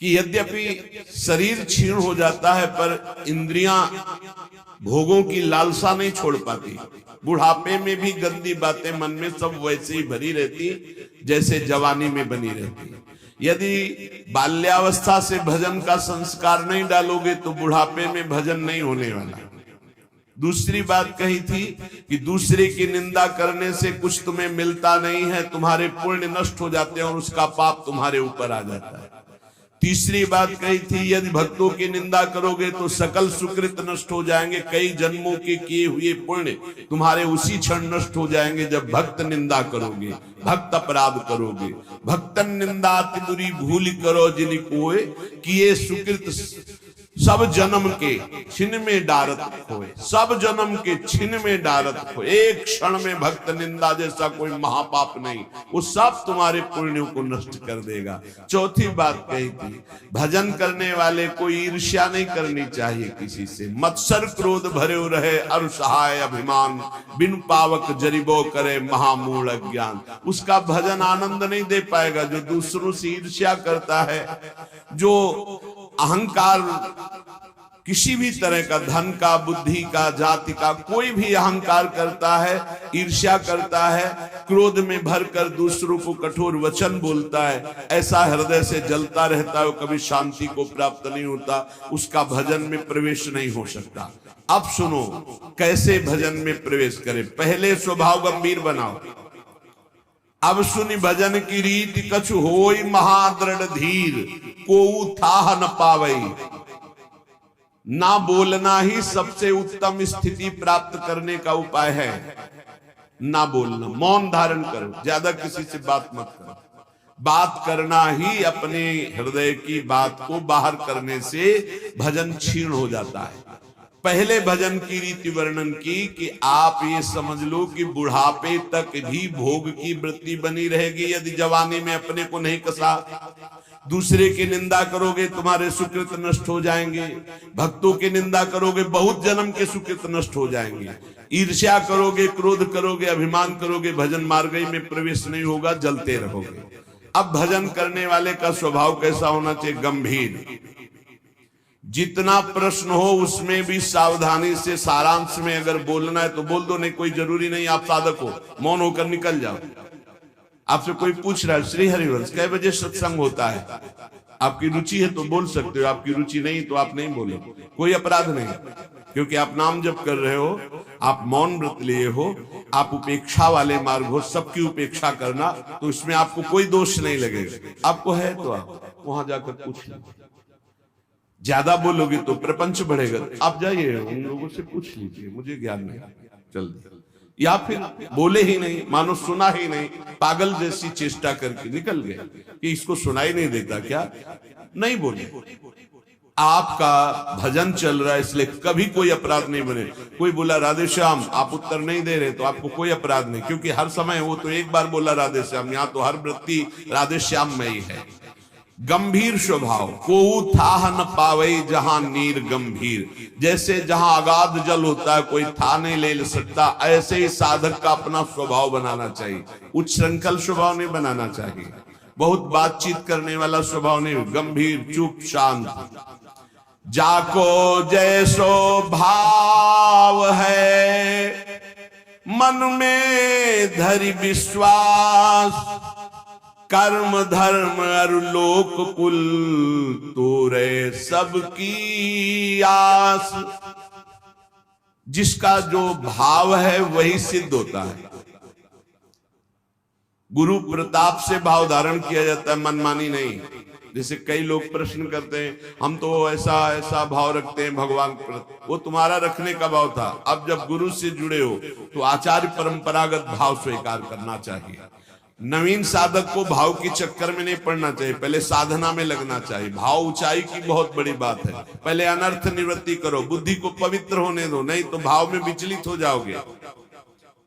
कि यद्यपि शरीर क्षीण हो जाता है पर इंद्रियां भोगों की लालसा नहीं छोड़ पाती। बुढ़ापे में भी गंदी बातें मन में सब वैसे ही भरी रहती जैसे जवानी में बनी रहती। यदि बाल्यावस्था से भजन का संस्कार नहीं डालोगे तो बुढ़ापे में भजन नहीं होने वाला। दूसरी बात कही थी कि दूसरे की निंदा करने से कुछ तुम्हें मिलता नहीं है, तुम्हारे पुण्य नष्ट हो जाते हैं और उसका पाप तुम्हारे ऊपर आ जाता है। तीसरी बात कही थी यदि भक्तों की निंदा करोगे तो सकल सुकृत नष्ट हो जाएंगे, कई जन्मों के किए हुए पुण्य तुम्हारे उसी क्षण नष्ट हो जाएंगे जब भक्त निंदा करोगे, भक्त अपराध करोगे। भक्तन निंदा तिदुरी भूल करो जिन कोय, किए सुकृत सब जन्म के छिन में डारत खोए। सब जन्म के छिन में डारत खोए। एक क्षण में भक्त निंदा जैसा कोई महापाप नहीं, वो सब तुम्हारे पुण्यों को नष्ट कर देगा। चौथी बात कही थी भजन करने वाले को ईर्ष्या नहीं करनी चाहिए किसी से। मत्सर क्रोध भरे रहे अरु सहाय अभिमान, बिन पावक जरिबो करे महामूढ़ अज्ञान। उसका भजन आनंद नहीं दे पाएगा। जो दूसरों से ईर्ष्या करता है, जो अहंकार किसी भी तरह का, धन का, बुद्धि का, जाति का, कोई भी अहंकार करता है, ईर्ष्या करता है, क्रोध में भरकर दूसरों को कठोर वचन बोलता है, ऐसा हृदय से जलता रहता है, वो कभी शांति को प्राप्त नहीं होता, उसका भजन में प्रवेश नहीं हो सकता। अब सुनो कैसे भजन में प्रवेश करें। पहले स्वभाव गंभीर बनाओ। अब सुनि भजन की रीति कछु होई महादृढ़ धीर, कोऊ थाह न पावई। ना बोलना ही सबसे उत्तम स्थिति प्राप्त करने का उपाय है। ना बोलना, मौन धारण करो, ज्यादा किसी से बात मत करो। बात करना ही अपने हृदय की बात को बाहर करने से भजन क्षीण हो जाता है। पहले भजन की रीति वर्णन की कि आप ये समझ लो कि बुढ़ापे तक भी भोग की वृत्ति बनी रहेगी यदि जवानी में अपने को नहीं कसा। दूसरे की निंदा करोगे तुम्हारे सुकृत नष्ट हो जाएंगे। भक्तों की निंदा करोगे बहुत जन्म के सुकृत नष्ट हो जाएंगे। ईर्ष्या करोगे, क्रोध करोगे, अभिमान करोगे, भजन मार्ग में प्रवेश नहीं होगा, जलते रहोगे। अब भजन करने वाले का स्वभाव कैसा होना चाहिए? गंभीर। जितना प्रश्न हो उसमें भी सावधानी से, सारांश में अगर बोलना है तो बोल दो, नहीं कोई जरूरी नहीं आप साधक हो, मौन होकर निकल जाओ। आपसे कोई पूछ रहा है श्री हरिवंश कै बजे सत्संग होता है, आपकी रुचि है तो बोल सकते हो, आपकी रुचि नहीं तो आप नहीं बोलो, कोई अपराध नहीं, क्योंकि आप नाम जप कर रहे हो, आप मौन व्रत लिए हो, आप उपेक्षा वाले मार्ग हो, सबकी उपेक्षा करना, तो इसमें आपको कोई दोष नहीं लगेगा। आपको है तो आप वहां जाकर पूछ लो। ज्यादा बोलोगे तो प्रपंच बढ़ेगा। आप जाइए उन लोगों से पूछ लीजिए, मुझे ज्ञान नहीं, जल्दी। या फिर बोले ही नहीं, मानो सुना ही नहीं, पागल जैसी चेष्टा करके निकल गए कि इसको सुनाई नहीं देता क्या? नहीं बोले। आपका भजन चल रहा है इसलिए कभी कोई अपराध नहीं बने। कोई बोला राधे श्याम, आप उत्तर नहीं दे रहे तो आपको कोई अपराध नहीं, क्योंकि हर समय वो तो एक बार बोला राधे श्याम, यहाँ तो हर वृत्ति राधे श्याम में ही है। गंभीर स्वभाव, कोऊ थाह न पावई जहां नीर गंभीर। जैसे जहां अगाध जल होता है कोई था नहीं ले सकता, ऐसे ही साधक का अपना स्वभाव बनाना चाहिए। उच्छृंखल स्वभाव नहीं बनाना चाहिए, बहुत बातचीत करने वाला स्वभाव नहीं, गंभीर, चुप, शांत। जाको जैसो भाव है मन में धरि विश्वास, कर्म धर्म अरु लोक कुल तोरे सबकी आस। जिसका जो भाव है वही सिद्ध होता है। गुरु प्रताप से भाव धारण किया जाता है, मनमानी नहीं। जैसे कई लोग प्रश्न करते हैं, हम तो ऐसा ऐसा भाव रखते हैं भगवान पर, वो तुम्हारा रखने का भाव था। अब जब गुरु से जुड़े हो तो आचार्य परंपरागत भाव स्वीकार करना चाहिए। नवीन साधक को भाव के चक्कर में नहीं पड़ना चाहिए, पहले साधना में लगना चाहिए। भाव ऊंचाई की बहुत बड़ी बात है, पहले अनर्थ निवृत्ति करो, बुद्धि को पवित्र होने दो, नहीं तो भाव में विचलित हो जाओगे।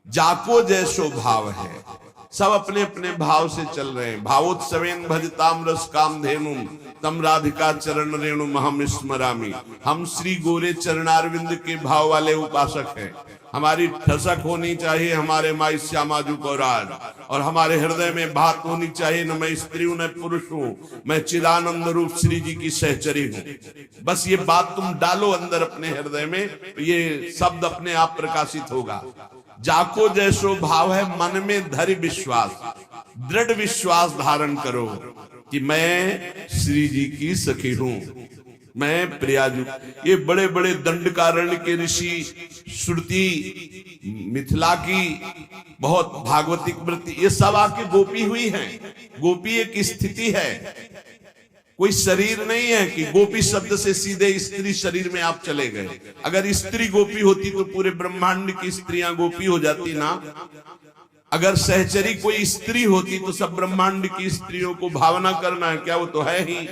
जाको जैसो भाव है, सब अपने अपने भाव से चल रहे हैं। भावोत्सवेन भजताम रस काम धेनु तम राधिका चरण रेणु महम स्मरामी। हम श्री गोरे चरणारविंद के भाव वाले उपासक हैं। हमारी ठसक होनी चाहिए हमारे माई श्यामाजू को राज, और हमारे हृदय में बात होनी चाहिए न मैं स्त्री हूं न पुरुष हूं, मैं चिदानंद रूप श्री जी की सहचरी हूं। बस ये बात तुम डालो अंदर अपने हृदय में, ये शब्द अपने आप प्रकाशित होगा। जाको जैसो भाव है मन में धरि विश्वास, दृढ़ विश्वास धारण करो कि मैं श्री जी की सखी हूं, मैं प्रियाजू। ये बड़े बड़े दंडकारण्य के ऋषि, श्रुति, मिथिला की बहुत भागवतिक वृत्ति, ये सब आपकी गोपी हुई हैं। गोपी एक स्थिति है, कोई शरीर नहीं है कि गोपी शब्द से सीधे स्त्री शरीर में आप चले गए। अगर स्त्री गोपी होती तो पूरे ब्रह्मांड की स्त्रियां गोपी हो जाती ना। अगर सहचरी कोई स्त्री होती तो सब ब्रह्मांड की स्त्रियों को भावना करना है क्या? वो तो है ही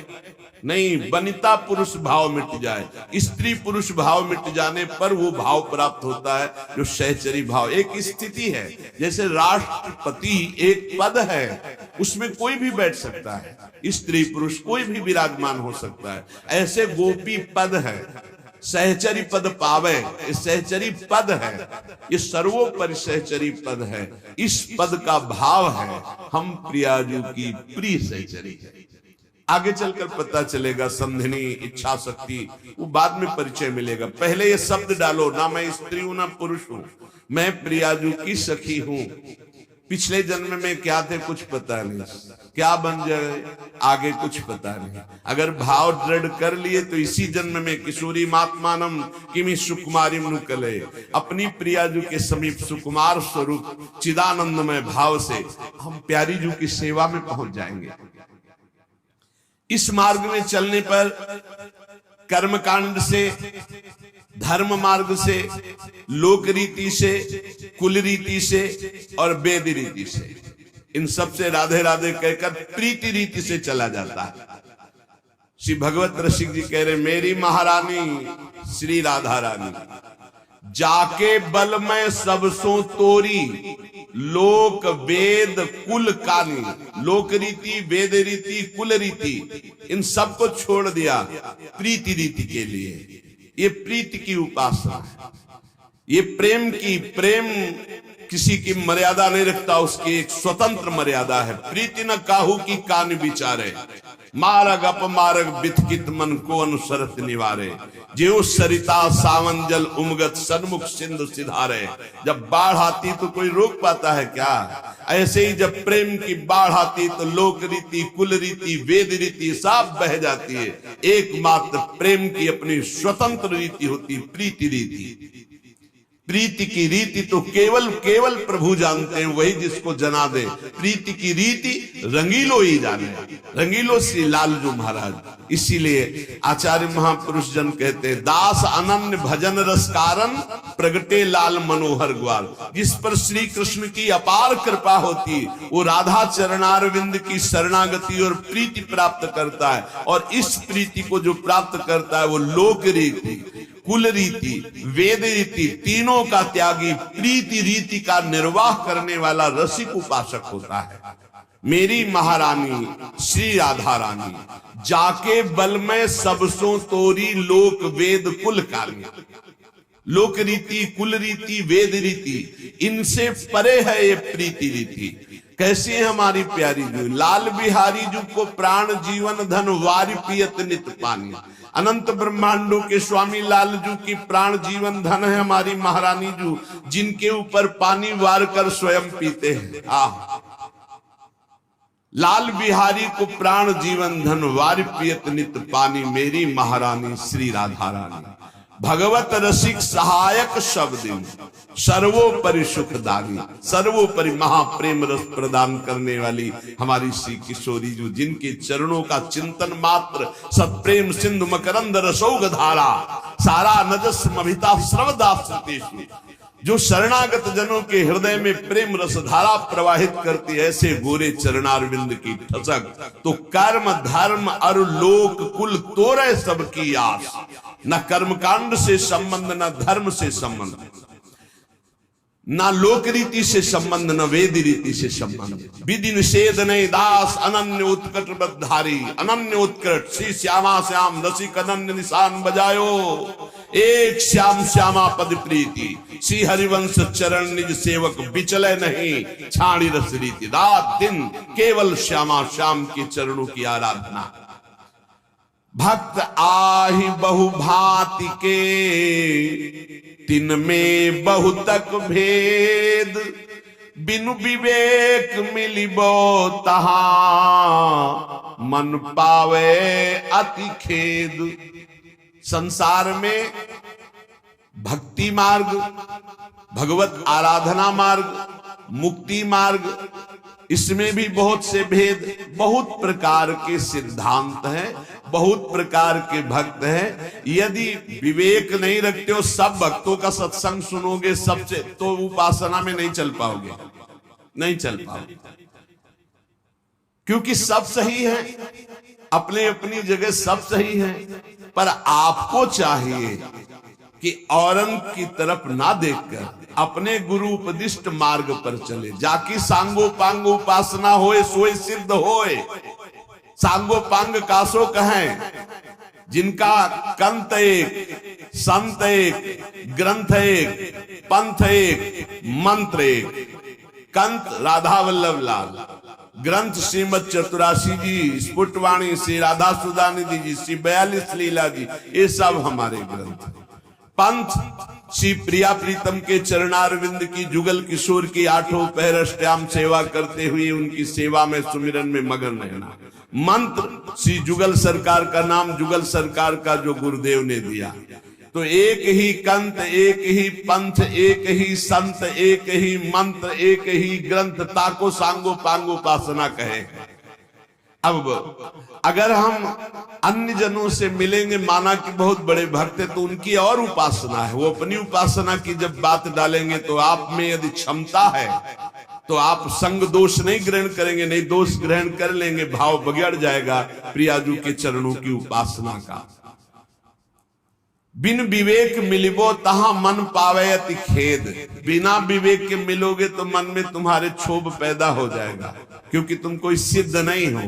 नहीं। वनिता पुरुष भाव मिट जाए, स्त्री पुरुष भाव मिट जाने पर वो भाव प्राप्त होता है जो सहचरी भाव। एक स्थिति है, जैसे राष्ट्रपति एक पद है, उसमें कोई भी बैठ सकता है, स्त्री पुरुष कोई भी विराजमान हो सकता है। ऐसे गोपी पद है, सहचरी पद पावे, ये सहचरी पद है, ये सर्वोपरि सहचरी पद है। इस पद का भाव है हम प्रियाजू की प्रिय सहचरी है। आगे चलकर पता चलेगा संधिनी, इच्छा शक्ति, वो बाद में परिचय मिलेगा। पहले ये शब्द डालो, ना मैं स्त्री हूं ना पुरुष हूं, मैं प्रियाजू की सखी हूं। पिछले जन्म में क्या थे कुछ पता नहीं, क्या बन जाए आगे कुछ पता नहीं। अगर भाव दृढ़ कर लिए तो इसी जन्म में किशोरी मात्मानम किमी सुकुमारी नुकले, अपनी प्रियाजू के समीप सुकुमार स्वरूप चिदानंदमय भाव से हम प्यारी जू की सेवा में पहुंच जाएंगे। इस मार्ग में चलने पर कर्मकांड से, धर्म मार्ग से, लोक रीति से, कुल रीति से और वेद रीति से, इन सब से राधे राधे कहकर प्रीति रीति से चला जाता है। श्री भगवत रसिक जी कह रहे, मेरी महारानी श्री राधा रानी जाके बल में सबसों तोरी, लोक वेद कुल कानी। लोक रीति, वेद रीति, कुल रीति, इन सब को छोड़ दिया प्रीति रीति के लिए। ये प्रीति की उपासना है, ये प्रेम की, प्रेम किसी की मर्यादा नहीं रखता, उसकी एक स्वतंत्र मर्यादा है। प्रीति न काहू की कान विचारे, मारग अपमारग बिथकित मन को अनुसरत निवारे। ज्यों सरिता सावन जल उमगत सन्मुख सिंधु सिधारे। जब बाढ़ आती तो कोई रोक पाता है क्या? ऐसे ही जब प्रेम की बाढ़ आती तो लोक रीति, कुल रीति, वेद रीति सब बह जाती है। एकमात्र प्रेम की अपनी स्वतंत्र रीति होती, प्रीति रीति। प्रीति की रीति तो केवल केवल प्रभु जानते हैं, वही जिसको जना दे। प्रीति की रीति रंगीलो ही जाने, रंगीलो श्री लालजू महाराज। इसीलिए आचार्य महापुरुष जन कहते हैं, दास अनन्य भजन रस कारण प्रगटे लाल मनोहर ग्वाल। जिस पर श्री कृष्ण की अपार कृपा होती, वो राधा चरणारविंद की शरणागति और प्रीति प्राप्त करता है। और इस प्रीति को जो प्राप्त करता है वो लोक रीति, कुल रीति, वेद रीति, तीनों का त्यागी प्रीति रीति का निर्वाह करने वाला रसिक उपासक होता है। मेरी महारानी श्री राधा रानी जाके बल में सबसों तोरी, लोक वेद कुल कानी। लोक रीति, कुल रीति, वेद रीति, इनसे परे है ये प्रीति रीति। कैसी है हमारी प्यारी जू? लाल बिहारी जू को प्राण जीवन धन वारी पियत नित पानी। अनंत ब्रह्मांडों के स्वामी लालजू की प्राण जीवन धन है हमारी महारानी जू, जिनके ऊपर पानी वार कर स्वयं पीते हैं। लाल बिहारी को प्राण जीवन धन वार पियत नित पानी। मेरी महारानी श्री राधा रानी भगवत रसिक सहायक शब्द, सर्वोपरि सुखदानी, सर्वोपरि महाप्रेम रस प्रदान करने वाली हमारी श्री किशोरी जू, जिनके चरणों का चिंतन मात्र सत्प्रेम सिंधु मकरंद रसौग धारा, सारा नजस मभिता श्रवदास सतीश, जो शरणागत जनों के हृदय में प्रेम रस धारा प्रवाहित करती है। ऐसे गोरे चरणारविंद की ठसक तो कर्म धर्म और लोक कुल तोरे सबकी आस। न कर्मकांड से संबंध, न धर्म से संबंध। ना लोक रीति से संबंध न वेद रीति से संबंध। विधि निषेध नहीं दास अनन्य उत्कट बधारी, अनन्य उत्कट श्री श्यामा श्याम रसिक अनन्य निशान बजायो, एक श्याम श्यामा पद प्रीति श्री हरिवंश चरण निज सेवक बिचले नहीं, छाड़ी रस रीति रात दिन केवल श्यामा श्याम के चरणों की आराधना। भक्त आहि बहु भांति के तिन में बहुतक भेद, बिनु विवेक मिलिबो तहा मन पावे अति खेद। संसार में भक्ति मार्ग, भगवत आराधना मार्ग, मुक्ति मार्ग, इसमें भी बहुत से भेद, बहुत प्रकार के सिद्धांत हैं, बहुत प्रकार के भक्त हैं। यदि विवेक नहीं रखते हो, सब भक्तों का सत्संग सुनोगे सबसे, तो उपासना में नहीं चल पाओगे, नहीं चल पाओगे, क्योंकि सब सही है, अपने अपनी जगह सब सही है। पर आपको चाहिए कि औरन की तरफ ना देखकर अपने गुरु उपदिष्ट मार्ग पर चले, जाकी सांगो पांग उपासना होए सोए सिद्ध होए। सांगो पांग कासो कहें, जिनका कंत एक, संत एक, ग्रंथ एक, पंथ एक, मंत्र एक। कंत राधा वल्लभ लाल, ग्रंथ श्रीमद चतुरासी जी, स्फुटवाणी श्री राधा सुधानिधि जी, श्री 42 लीला जी, ये सब हमारे ग्रंथ। पंथ श्री प्रिया प्रीतम के चरणारविंद की, जुगल किशोर की 8 पहर अष्टयाम सेवा करते हुए उनकी सेवा में सुमिरन में मगन रहना। मंत्र श्री जुगल सरकार का नाम, जुगल सरकार का जो गुरुदेव ने दिया। तो एक ही कंत, एक ही पंथ, एक ही संत, एक ही मंत्र, एक ही ग्रंथ, ताको सांगो पांगो उपासना कहे। अब अगर हम अन्य जनों से मिलेंगे, माना कि बहुत बड़े भक्त है, तो उनकी और उपासना है, वो अपनी उपासना की जब बात डालेंगे तो आप में यदि क्षमता है तो आप संग दोष नहीं ग्रहण करेंगे, नहीं दोष ग्रहण कर लेंगे, भाव बिगड़ जाएगा प्रियाजू के चरणों की उपासना का। बिन विवेक मिलिबो तहा मन पावे अति खेद। बिना विवेक के मिलोगे तो मन में तुम्हारे क्षोभ पैदा हो जाएगा, क्योंकि तुम कोई सिद्ध नहीं हो,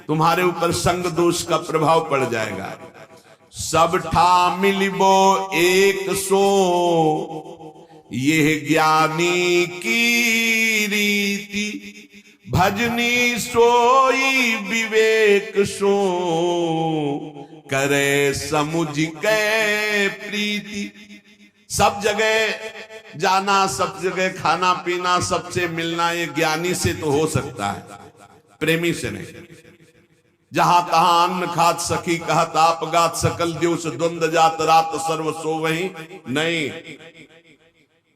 तुम्हारे ऊपर संग दोष का प्रभाव पड़ जाएगा। सब ठा मिलिबो एक सो, यह ज्ञानी की रीति, भजनी सोई विवेक सो, करे समुझ के प्रीति। सब जगह जाना, सब जगह खाना पीना, सबसे मिलना, ये ज्ञानी से तो हो सकता है, प्रेमी से नहीं। जहां तहां अन्न खात सखी कहत आप गात, सकल दिवस द्वंद जात रात सर्व सो वही नहीं।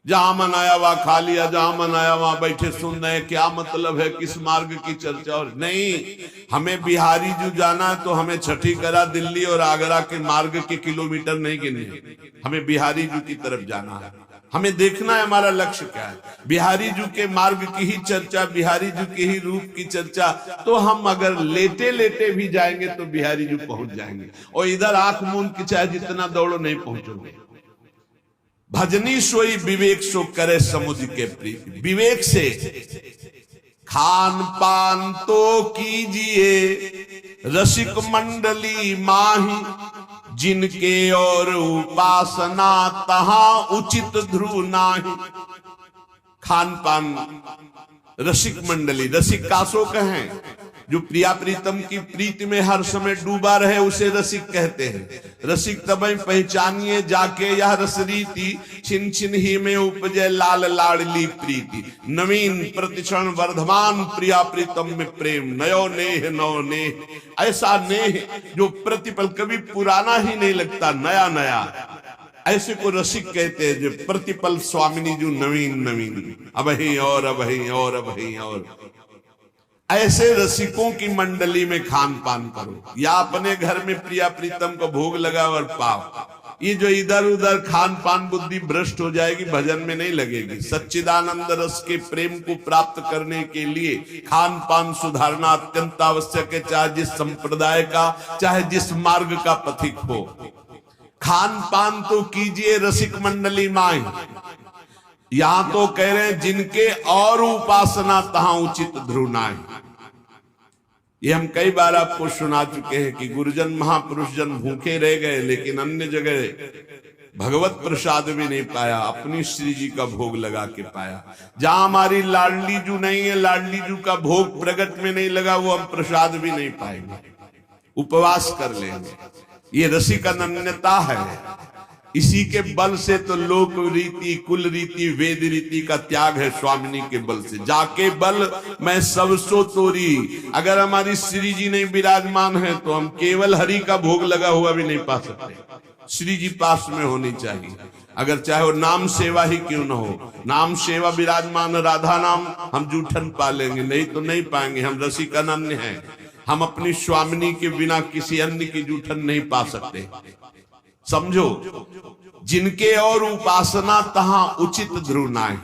जहां मन आया वहां खा लिया, जहां मन आया वहां बैठे सुन रहे, क्या मतलब है, किस मार्ग की चर्चा। और नहीं, हमें बिहारी जो जाना है तो हमें छठी करा दिल्ली और आगरा के मार्ग के किलोमीटर नहीं गिने, हमें बिहारी जू की तरफ जाना है। हमें देखना है हमारा लक्ष्य क्या है, बिहारी जू के मार्ग की ही चर्चा, बिहारी जू के ही रूप की चर्चा। तो हम अगर लेटे लेटे भी जाएंगे तो बिहारी जू पहुंच जाएंगे, और इधर आंख मूंद के चाहे जितना दौड़ो नहीं पहुंचोगे। भजनी सोई विवेक सो करे समुझ के प्रीति। विवेक से खान पान तो कीजिए रसिक मंडली माही, जिनके और उपासना तहां उचित ध्रुव नाही। खान पान रसिक मंडली, रसिक कासो कहें, जो प्रिया प्रीतम की प्रीति में हर समय डूबा रहे उसे रसिक कहते हैं। रसिक तबै पहचानिए जाके यह रसरीति, छिन छिन ही में उपजे लाल लाडली प्रीति। नवीन प्रतिक्षण वर्धमान प्रिया प्रीतम में प्रेम, नयो नेह नौ नेह। ऐसा नेह जो प्रतिपल कभी पुराना ही नहीं लगता, नया नया, ऐसे को रसिक कहते हैं। जो प्रतिपल स्वामिनी जो नवीन नवीन, अब ही और अब ही और अब ही और। ऐसे रसिकों की मंडली में खान पान करो, या अपने घर में प्रिया प्रीतम को भोग लगा और पाओ। ये जो इधर उधर खान पान बुद्धि भ्रष्ट हो जाएगी, भजन में नहीं लगेगी। सच्चिदानंद रस के प्रेम को प्राप्त करने के लिए खान पान सुधारना अत्यंत आवश्यक है, चाहे जिस संप्रदाय का, चाहे जिस मार्ग का पथिक हो। खान पान तो कीजिए रसिक मंडली माई, यहां तो कह रहे हैं जिनके और उपासना तहां उचित ध्रुव नाय। ये हम कई बार आपको सुना चुके हैं कि गुरुजन महापुरुष जन भूखे रह गए, लेकिन अन्य जगह भगवत प्रसाद भी नहीं पाया, अपनी श्री जी का भोग लगा के पाया। जहां हमारी लाडली जू नहीं है, लाडली जू का भोग प्रगट में नहीं लगा, वो हम प्रसाद भी नहीं पाएंगे, उपवास कर लेंगे। ये रसिक अनन्यता है। इसी के बल से तो लोक रीति, कुल रीति, वेद रीति का त्याग है स्वामिनी के बल से। जाके बल मैं सब सो तोरी। अगर हमारी श्री जी नहीं विराजमान है तो हम केवल हरि का भोग लगा हुआ भी नहीं पा सकते। श्री जी पास में होनी चाहिए, अगर चाहे वो नाम सेवा ही क्यों ना हो। नाम सेवा विराजमान राधा नाम हम जूठन पा लेंगे, नहीं तो नहीं पाएंगे। हम रसिक अनन्य हैं, हम अपनी स्वामिनी के बिना किसी अन्य की जूठन नहीं पा सकते। समझो, जिनके और उपासना तहां उचित ध्रुव नाय।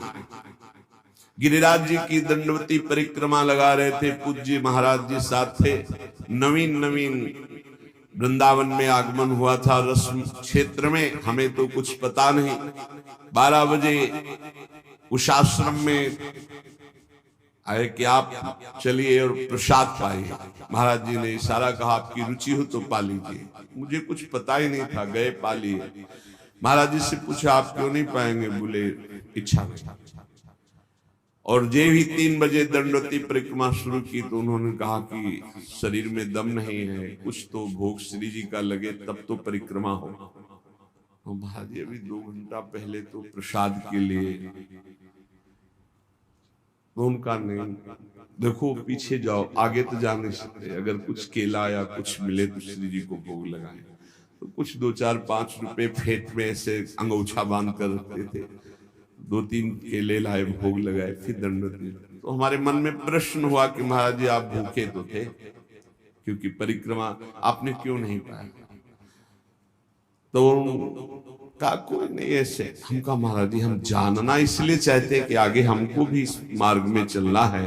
गिरिराज जी की दंडवती परिक्रमा लगा रहे थे, पूज्य महाराज जी साथ थे। नवीन नवीन वृंदावन में आगमन हुआ था, रस्म क्षेत्र में, हमें तो कुछ पता नहीं। 12 बजे उस आश्रम में आए कि आप चलिए और प्रसाद पाइए। महाराज जी ने इशारा कहा, आपकी रुचि हो तो पा लीजिए। मुझे कुछ पता ही नहीं था, गए पा लिए। महाराज जी से पूछा, आप क्यों नहीं पाएंगे? बोले इच्छा नहीं। और जे ही 3 बजे दंडवती परिक्रमा शुरू की तो उन्होंने कहा कि शरीर में दम नहीं है, कुछ तो भोग श्री जी का लगे तब तो परिक्रमा हो। और महाराज जी अभी 2 घंटा पहले तो प्रसाद के लिए, तो उनका नहीं। देखो पीछे जाओ, आगे तो जा नहीं सकते। अगर कुछ केला या कुछ मिले तो श्री जी को भोग लगाए। तो कुछ 2, 4, 5 रुपए फेंट में ऐसे अंगोछा बांध कर रखते थे। 2-3 केले लाए, भोग लगाए, फिर दंडवत। तो हमारे मन में प्रश्न हुआ कि महाराज जी आप भूखे तो थे, क्योंकि परिक्रमा आपने क्यों नहीं पाया? तो का कोई नहीं ऐसे। हम कहा महाराज जी हम जानना इसलिए चाहते हैं कि आगे हमको भी इस मार्ग में चलना है।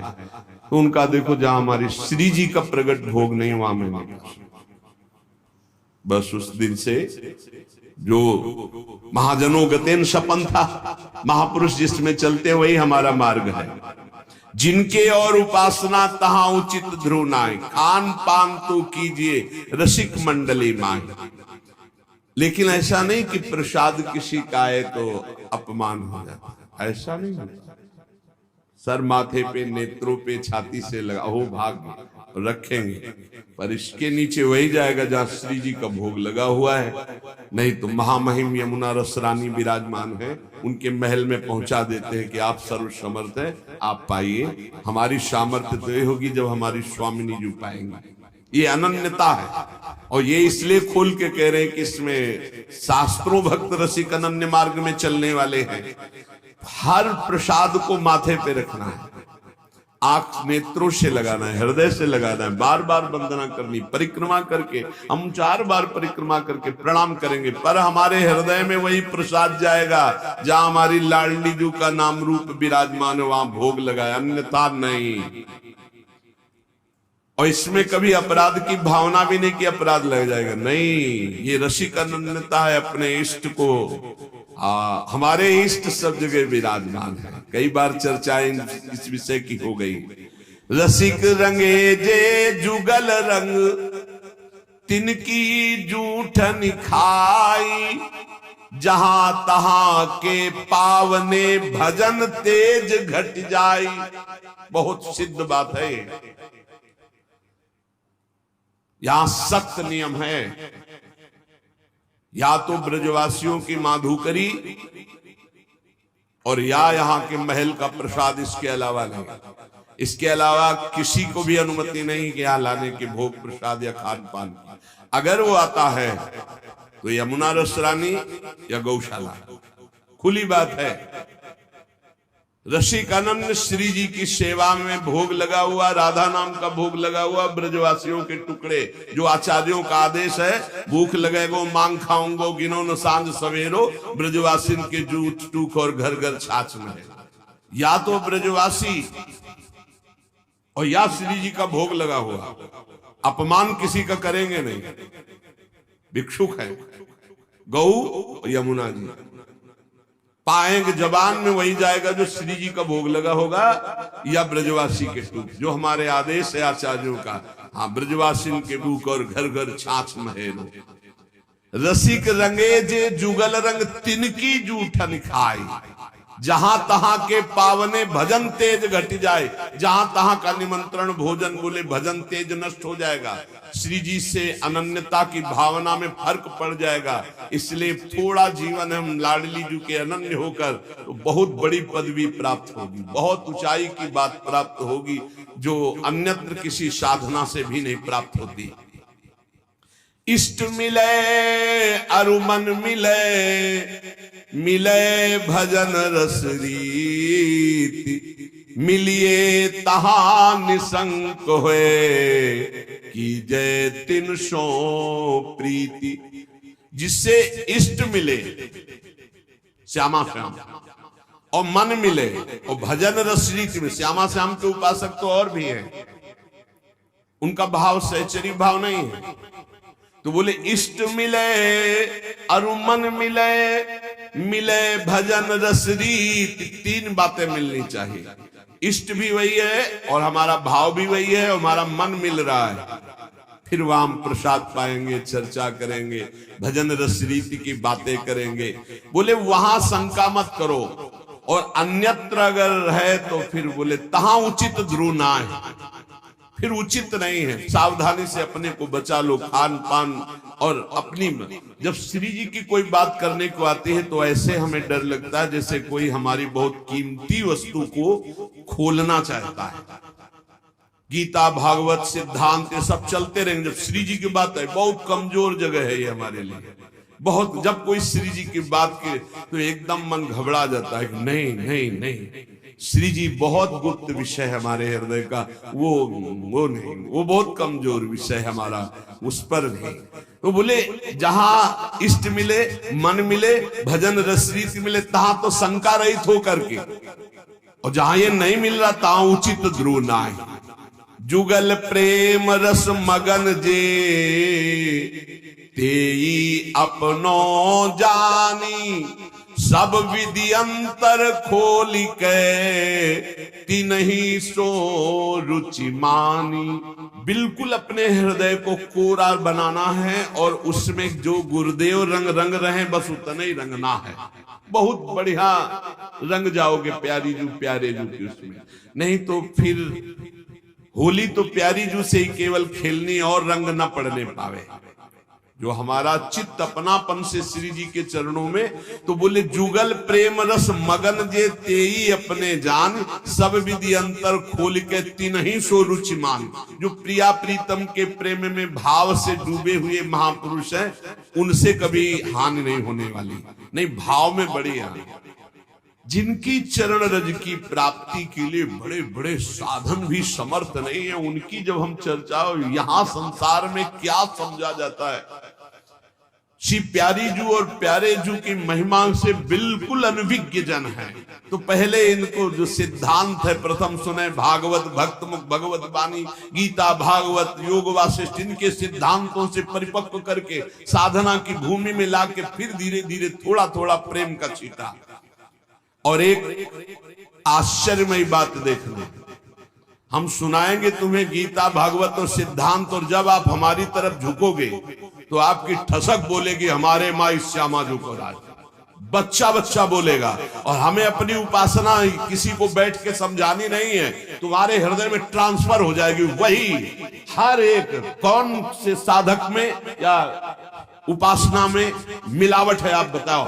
तो उनका देखो, जहां हमारी श्री जी का प्रगट भोग नहीं, वहां में नहीं। बस उस दिन से जो महाजनों गतेन सपन था, महापुरुष जिसमें चलते वही हमारा मार्ग है। जिनके और उपासना तहां उचित ध्रुव नाय। खान पान तो कीजिए रसिक मंडली माय। लेकिन ऐसा नहीं कि प्रसाद किसी का है तो अपमान हो जाता, ऐसा नहीं होता। सर माथे पे, नेत्रों पे, छाती से लगा हो भाग रखेंगे, पर इसके नीचे वही जाएगा जहां श्री जी का भोग लगा हुआ है। नहीं तो महामहिम यमुना रस रानी विराजमान है, उनके महल में पहुंचा देते हैं कि आप सर्व समर्थ है, आप पाइए। हमारी सामर्थ्य तो ये होगी जब हमारी स्वामिनी जी पाएंगे। ये अनन्यता है। और ये इसलिए खोल के कह रहे हैं कि इसमें शास्त्रों भक्त रसिक अनन्य मार्ग में चलने वाले हैं। हर प्रसाद को माथे पे रखना है, आंख नेत्रों से लगाना है, हृदय से लगाना है, बार बार वंदना करनी। परिक्रमा करके हम 4 बार परिक्रमा करके प्रणाम करेंगे, पर हमारे हृदय में वही प्रसाद जाएगा जहां हमारी लाडली जू का नाम रूप विराजमान है, वहां भोग लगाए, अन्यथा नहीं। और इसमें कभी अपराध की भावना भी नहीं कि अपराध लग जाएगा, नहीं। ये रसिक अनन्यता है, अपने इष्ट को हमारे इष्ट सब जगह विराजमान है। कई बार चर्चाएं इस विषय की हो गई। रसिक रंगे जे जुगल रंग, तिनकी जूठन खाई। जहां तहां के पावने भजन तेज घट जाई। बहुत सिद्ध बात है। यहां सख्त नियम है, या तो ब्रजवासियों की माधुकरी और या यहां के महल का प्रसाद, इसके अलावा नहीं। इसके अलावा किसी को भी अनुमति नहीं कि यहां लाने के भोग प्रसाद या खान पान की। अगर वो आता है तो यमुना रस रानी या गौशाला, खुली बात है। रसिक अनन्य श्री जी की सेवा में भोग लगा हुआ, राधा नाम का भोग लगा हुआ, ब्रजवासियों के टुकड़े, जो आचार्यों का आदेश है, भूख लगेगो मांग खाऊंगो, गिनो न सांझ सवेरो, ब्रजवासिन के जूठ टूक और घर घर छाछ में। या तो ब्रजवासी और या श्री जी का भोग लगा हुआ। अपमान किसी का करेंगे नहीं, भिक्षुक है, गौ यमुना जी। पाएंगे जबान में वही जाएगा जो श्री जी का भोग लगा होगा या ब्रजवासी के टूक, जो हमारे आदेश है आचार्यों का। हाँ, ब्रजवासी के टूक और घर घर छाछ महेरो, रसिक रंगे जे जुगल रंग तिनकी जूठन खाई, जहां तहां के पावने भजन तेज घट जाए, जहां तहां का निमंत्रण भोजन बोले भजन तेज नष्ट हो जाएगा, श्री जी से अनन्यता की भावना में फर्क पड़ जाएगा। इसलिए थोड़ा जीवन हम लाडली जी के अनन्य होकर तो बहुत बड़ी पदवी प्राप्त होगी, बहुत ऊंचाई की बात प्राप्त होगी जो अन्यत्र किसी साधना से भी नहीं प्राप्त होती। इष्ट मिले अरुमन मिले, मिले भजन रस रीति, मिलिए तहा निसंक होए, की जय तिन सो प्रीति। जिससे इष्ट मिले श्यामा श्याम और मन मिले और भजन रस रीति में, श्यामा श्याम के उपासक तो और भी है, उनका भाव सहचरी भाव नहीं है। तो बोले इष्ट मिले अरुमन मिले, मिले भजन रस रीति, तीन बातें मिलनी चाहिए। इष्ट भी वही है और हमारा भाव भी वही है और हमारा मन मिल रहा है, फिर वहां हम प्रसाद पाएंगे, चर्चा करेंगे, भजन रस रीति की बातें करेंगे। बोले वहां शंका मत करो, और अन्यत्र अगर है तो फिर बोले तहां उचित ध्रुव ना है, फिर उचित नहीं है। सावधानी से अपने को बचा लो, खान पान और अपनी। जब श्री जी की कोई बात करने को आती है तो ऐसे हमें डर लगता है जैसे कोई हमारी बहुत कीमती वस्तु को खोलना चाहता है। गीता भागवत सिद्धांत ये सब चलते रहेंगे, जब श्री जी की बात है बहुत कमजोर जगह है ये हमारे लिए। बहुत जब कोई श्री जी की बात के तो एकदम मन घबरा जाता है, नहीं नहीं नहीं, श्री जी बहुत गुप्त विषय है हमारे हृदय का, वो नहीं, वो बहुत कमजोर विषय है हमारा, उस पर नहीं। तो बोले जहां इष्ट मिले, मन मिले, भजन रस रीति मिले, तहां तो शंका रहित होकर के, और जहां ये नहीं मिल रहा तहां उचित ध्रुव ना है। जुगल प्रेम रस मगन जे, तेई अपनो जानी, सब विधि अंतर खोल के, तिनहि सो रुचि मानी। बिल्कुल अपने हृदय को कोरा बनाना है और उसमें जो गुरुदेव रंग रंग रहे बस उतना ही रंगना है। बहुत बढ़िया रंग जाओगे प्यारी जू प्यारे जू की उसमें, नहीं तो फिर होली तो प्यारी जू से ही केवल खेलनी और रंग न पड़ने पावे। जो हमारा चित्त अपनापन से श्री जी के चरणों में, तो बोले जुगल प्रेम रस मगन जे, तेई अपने जान, सब विधि अंतर खोल के तिनहि सो रुचि मान। जो प्रिया प्रीतम के प्रेम में भाव से डूबे हुए महापुरुष हैं, उनसे कभी हानि नहीं होने वाली, नहीं भाव में बड़ी हानि। जिनकी चरण रज की प्राप्ति के लिए बड़े बड़े साधन भी समर्थ नहीं है, उनकी जब हम चर्चा यहां संसार में क्या समझा जाता है। श्री प्यारी जू और प्यारे जू की महिमा से बिल्कुल अनभिज्ञ जन है। तो पहले इनको जो सिद्धांत है प्रथम सुने, भागवत भक्त मुख भगवत बानी, गीता भागवत योग वासिष्ठ, इनके सिद्धांतों से परिपक्व करके साधना की भूमि में लाके फिर धीरे धीरे थोड़ा थोड़ा प्रेम का छींटा। और एक आश्चर्यमयी बात देखना, हम सुनाएंगे तुम्हें गीता भागवत और सिद्धांत, और जब आप हमारी तरफ झुकोगे तो आपकी ठसक बोलेगी हमारे माई श्यामा झुको राज, बच्चा बच्चा बोलेगा। और हमें अपनी उपासना किसी को बैठ के समझानी नहीं है, तुम्हारे हृदय में ट्रांसफर हो जाएगी वही। हर एक कौन से साधक में या उपासना में मिलावट है आप बताओ?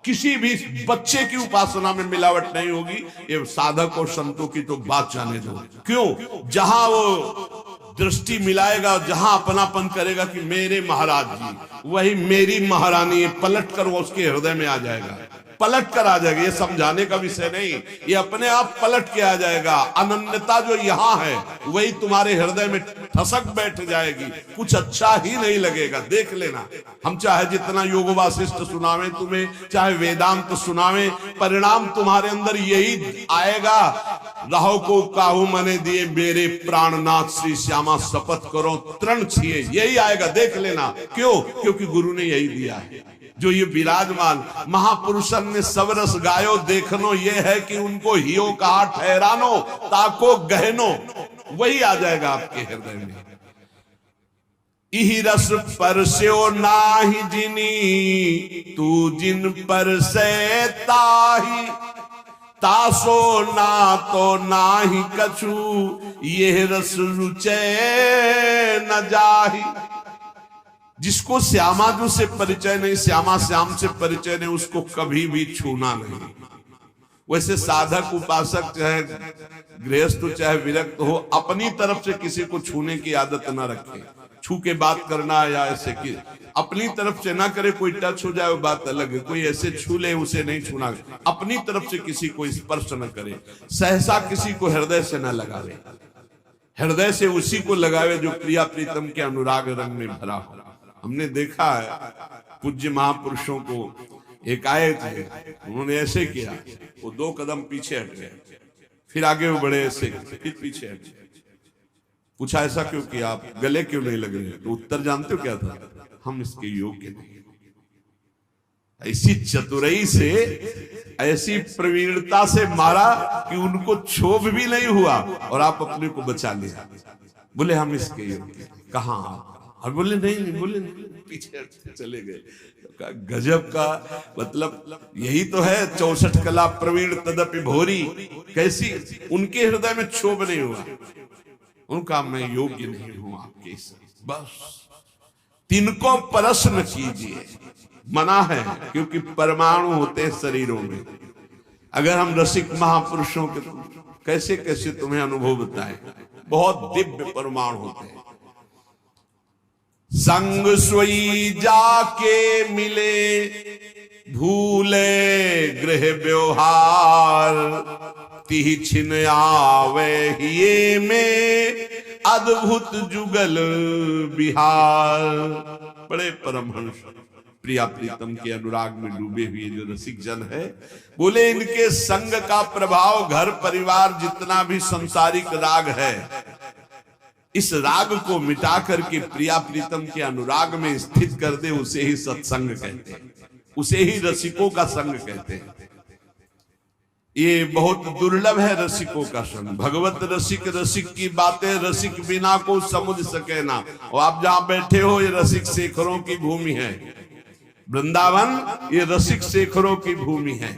किसी भी बच्चे की उपासना में मिलावट नहीं होगी। ये साधक और संतों की तो बात जाने दो। क्यों? जहां वो दृष्टि मिलाएगा, जहां अपनापन करेगा कि मेरे महाराज जी, वही मेरी महारानी है, पलट कर वो उसके हृदय में आ जाएगा, पलट कर आ जाएगा। ये समझाने का विषय नहीं, ये अपने आप पलट के आ जाएगा। अनन्यता जो यहाँ है वही तुम्हारे हृदय में ठसक बैठ जाएगी, कुछ अच्छा ही नहीं लगेगा। देख लेना, हम चाहे जितना योग वासिष्ठ सुनावे तुम्हें, चाहे वेदांत सुनावे, परिणाम तुम्हारे अंदर यही आएगा। राहो को काहू मने दिए, मेरे प्राणनाथ श्री श्यामा शपथ करो तृण छिए, यही आएगा। देख लेना। क्यों? क्योंकि गुरु ने यही दिया है। जो ये विराजमान महापुरुषन ने सब रस गायो देखनो, ये है कि उनको हियो कहा ठहरानो, ताको गहनो, वही आ जाएगा आपके हृदय में। इही रस परस्यो नाही जिनी, तू जिन पर से ताही, तासो ना तो नाही कछु, ये रस रुचे न जाही। जिसको श्यामाजू से परिचय नहीं, श्यामा श्याम से परिचय नहीं, उसको कभी भी छूना नहीं। वैसे साधक उपासक चाहे गृहस्थ चाहे विरक्त हो, अपनी तरफ से किसी को छूने की आदत ना रखे। छू के बात करना या ऐसे कि अपनी तरफ से ना करे, कोई टच हो जाए वो बात अलग है, कोई ऐसे छू ले उसे नहीं छूना। अपनी तरफ से किसी को स्पर्श न करे, सहसा किसी को हृदय से न लगावे, हृदय से उसी को लगावे जो प्रिया प्रीतम के अनुराग रंग में भरा हो। हमने देखा है पूज्य महापुरुषों को, एक आए थे, उन्होंने ऐसे किया, वो 2 कदम पीछे हट गए, फिर आगे वो बढ़े, ऐसे फिर पीछे हट गए। पूछा ऐसा क्यों किया, आप गले क्यों नहीं लग रहे? तो उत्तर जानते हो क्या था? हम इसके योग्य नहीं। ऐसी चतुराई से, ऐसी प्रवीणता से मारा कि उनको क्षोभ भी नहीं हुआ और आप अपने को बचा लिया। बोले हम इसके योग्य कहाँ? और बोले नहीं, बोले नहीं, पीछे चले गए। गजब का मतलब यही तो है 64 कला प्रवीण तदपि भोरी। कैसी उनके हृदय में क्षोभ नहीं हुआ, उनका मैं योग्य नहीं हूं आपके, बस तिनको प्रश्न कीजिए, मना है, क्योंकि परमाणु होते हैं शरीरों में। अगर हम रसिक महापुरुषों के कैसे कैसे तुम्हें अनुभव बताएं, बहुत दिव्य परमाणु होते हैं। संग सोई जाके मिले, भूले गृह व्यवहार, तिहि छिन आवे हिये में, अद्भुत जुगल बिहार। बड़े परमहंस प्रिया प्रीतम के अनुराग में डूबे हुए जो रसिक जन है, बोले इनके संग का प्रभाव घर परिवार जितना भी संसारिक राग है, इस राग को मिटा करके प्रिया प्रीतम के अनुराग में स्थित कर दे, उसे ही सत्संग कहते हैं, उसे ही रसिकों का संग कहते हैं। ये बहुत दुर्लभ है रसिकों का संग। भगवत रसिक, रसिक की बातें रसिक बिना को समझ सके ना। और आप जहां बैठे हो, ये रसिक शेखरों की भूमि है। वृंदावन ये रसिक शेखरों की भूमि है।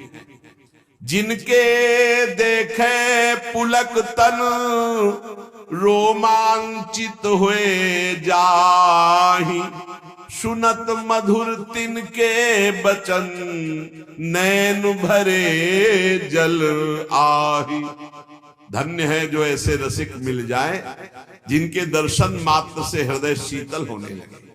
जिनके देखे पुलक तन, रोमांचित हुए जाहि, सुनत मधुर तिनके बचन, नैन भरे जल आही। धन्य है जो ऐसे रसिक मिल जाए, जिनके दर्शन मात्र से हृदय शीतल होने लगे,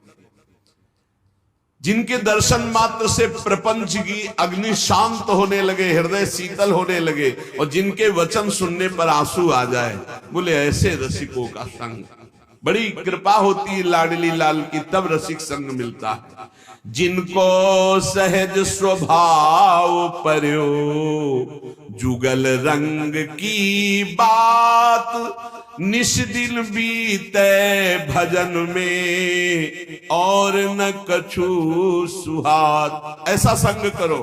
जिनके दर्शन मात्र से प्रपंच की अग्नि शांत होने लगे, हृदय शीतल होने लगे, और जिनके वचन सुनने पर आंसू आ जाए। बोले ऐसे रसिकों का संग, बड़ी कृपा होती है लाडली लाल की, तब रसिक संग मिलता है। जिनको सहज स्वभाव पर्यो, जुगल रंग की बात, निश दिन बीते भजन में, और न कछु सुहात। ऐसा संग करो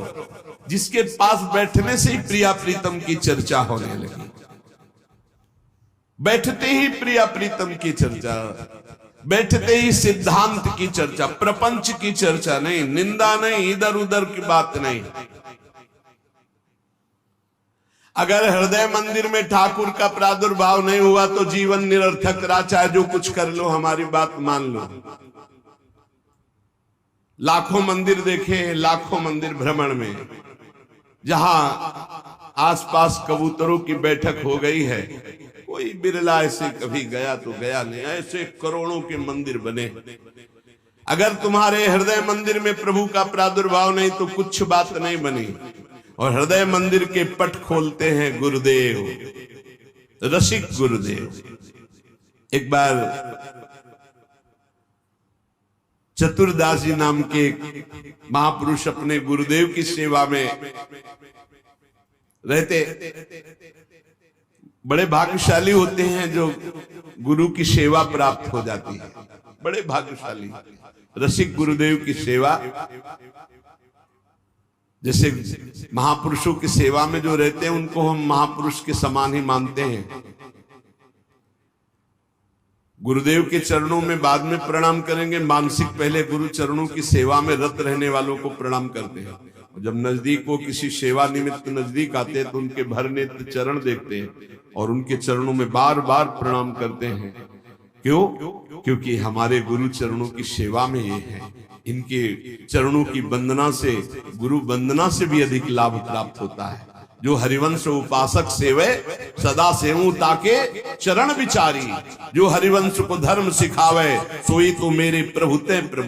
जिसके पास बैठने से ही प्रिया प्रीतम की चर्चा होने लगी, बैठते ही प्रिया प्रीतम की चर्चा, बैठते ही सिद्धांत की चर्चा, प्रपंच की चर्चा नहीं, निंदा नहीं, इधर उधर की बात नहीं। अगर हृदय मंदिर में ठाकुर का प्रादुर्भाव नहीं हुआ तो जीवन निरर्थक रहा, चाहे जो कुछ कर लो, हमारी बात मान लो। लाखों मंदिर देखे, लाखों मंदिर भ्रमण में, जहां आसपास कबूतरों की बैठक हो गई है, कोई बिरला ऐसे कभी गया तो गया नहीं, ऐसे करोड़ों के मंदिर बने। अगर तुम्हारे हृदय मंदिर में प्रभु का प्रादुर्भाव नहीं तो कुछ बात नहीं बनी। और हृदय मंदिर के पट खोलते हैं गुरुदेव, रसिक गुरुदेव। एक बार चतुरदास जी नाम के महापुरुष अपने गुरुदेव की सेवा में रहते। बड़े भाग्यशाली होते हैं जो गुरु की सेवा प्राप्त हो जाती है, बड़े भाग्यशाली। रसिक गुरुदेव की सेवा जैसे महापुरुषों की सेवा में जो रहते हैं उनको हम महापुरुष के समान ही मानते हैं। गुरुदेव के चरणों में बाद में प्रणाम करेंगे, मानसिक पहले गुरु चरणों की सेवा में रत रहने वालों को प्रणाम करते हैं। जब नजदीक वो किसी सेवा निमित्त नजदीक आते हैं तो उनके भर नेत्र चरण देखते हैं और उनके चरणों में बार बार प्रणाम करते हैं। क्यों? क्योंकि हमारे गुरु चरणों की सेवा में ये है। इनके चरणों की वंदना से, गुरु वंदना से भी अधिक लाभ प्राप्त होता है। जो हरिवंश उपासक सेवे सदा सेवूं ताके चरण विचारी, जो हरिवंश को धर्म सिखावे सोई तो मेरे प्रभु ते प्रभु